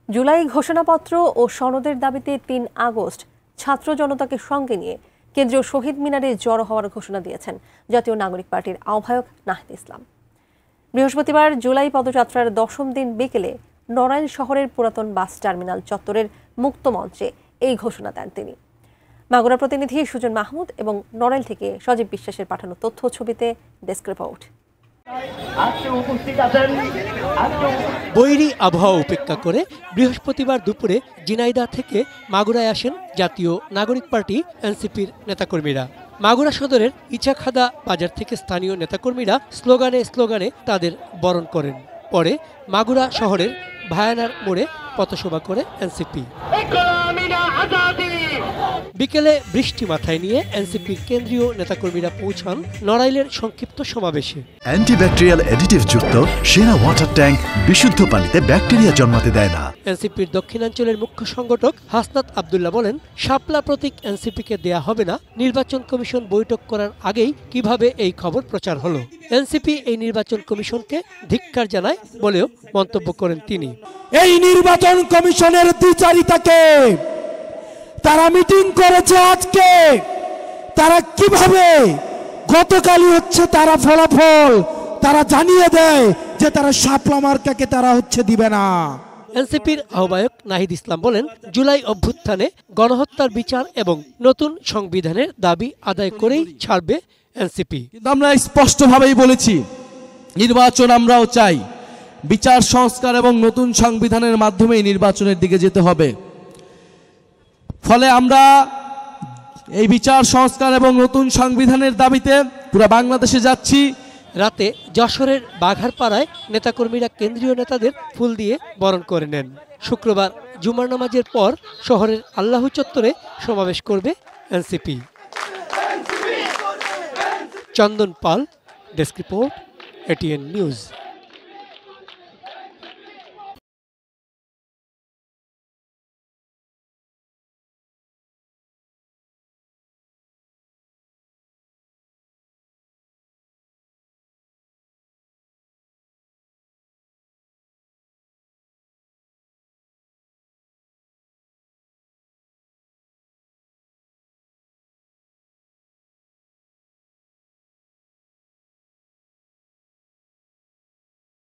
জুলাই ঘোষণাপত্র ও সনদের দাবিতে ৩ আগস্ট ছাত্র জনতাকে সঙ্গে নিয়ে কেন্দ্রীয় শহীদ মিনারে জড়ো হওয়ার ঘোষণা দিয়েছেন জাতীয় নাগরিক পার্টির আহ্বায়ক নাহিদ ইসলাম। বৃহস্পতিবার জুলাই পদযাত্রার ১০ম দিন বিকেলে নড়াইল শহরের পুরাতন বাস টার্মিনাল চত্বরের মুক্ত মঞ্চে এই ঘোষণা দেন তিনি। মাগুরা প্রতিনিধি সুজন মাহমুদ এবং নড়াইল থেকে সজীব বিশ্বাসের পাঠানো তথ্য ছবিতে ডেস্ক রিপোর্ট। বৈরী আবহাওয়া উপেক্ষা করে বৃহস্পতিবার দুপুরে ঝিনাইদহ থেকে মাগুরায় আসেন জাতীয় নাগরিক পার্টি এনসিপির নেতাকর্মীরা। মাগুরা সদরের ইচাখাদা বাজার থেকে স্থানীয় নেতাকর্মীরা স্লোগানে তাদের বরণ করেন। পরে মাগুরা শহরের ভায়ানার মোড়ে পথসভা করে এনসিপি। বিকেলে বৃষ্টি মাথায় নিয়ে এনসিপির কেন্দ্রীয় নেতাকর্মীরা পৌঁছান নড়াইলের সংক্ষিপ্ত সমাবেশে। অ্যান্টিব্যাকটেরিয়াল অ্যাডিটিভ যুক্ত সেরা ওয়াটার ট্যাঙ্ক বিশুদ্ধ পানিতে ব্যাকটেরিয়া জন্মাতে দেয় না। এনসিপির দক্ষিণাঞ্চলের মুখ্য সংগঠক হাসনাত আব্দুল্লাহ বলেন, শাপলা প্রতীক এনসিপিকে দেয়া হবে না। নির্বাচন কমিশন বৈঠক করার আগেই কিভাবে এই খবর প্রচার হলো। এনসিপি এই নির্বাচন কমিশনকে ধিক্কার জানায় বলেও মন্তব্য করেন তিনি। এই নির্বাচন কমিশনের দ্বিচারিতাকে তারা মিটিং করেছে আজকে, তারা কিভাবে গতকালই হচ্ছে তারা ফলাফল তারা জানিয়ে দেয় যে তারা শাপলা মার্কাকে তারা দিবে না। এনসিপির আহ্বায়ক নাহিদ ইসলাম বলেন, জুলাই অভ্যুত্থানে গণহত্যার বিচার এবং নতুন সংবিধানের দাবি আদায় করেই ছাড়বে এনসিপি। আমরা স্পষ্টভাবেই বলেছি, নির্বাচন আমরাও চাই, বিচার সংস্কার এবং নতুন সংবিধানের মাধ্যমে নির্বাচনের দিকে যেতে হবে। ফলে আমরা এই বিচার সংস্কার এবং নতুন সংবিধানের দাবিতে পুরো বাংলাদেশে যাচ্ছি। রাতে যশোরের বাঘারপাড়ায় নেতাকর্মীরা কেন্দ্রীয় নেতাদের ফুল দিয়ে বরণ করে নেন। শুক্রবার জুমার নামাজের পর শহরের আল্লাহ চত্বরে সমাবেশ করবে এনসিপি। চন্দন পাল, ডেস্ক রিপোর্ট, এটিএন নিউজ।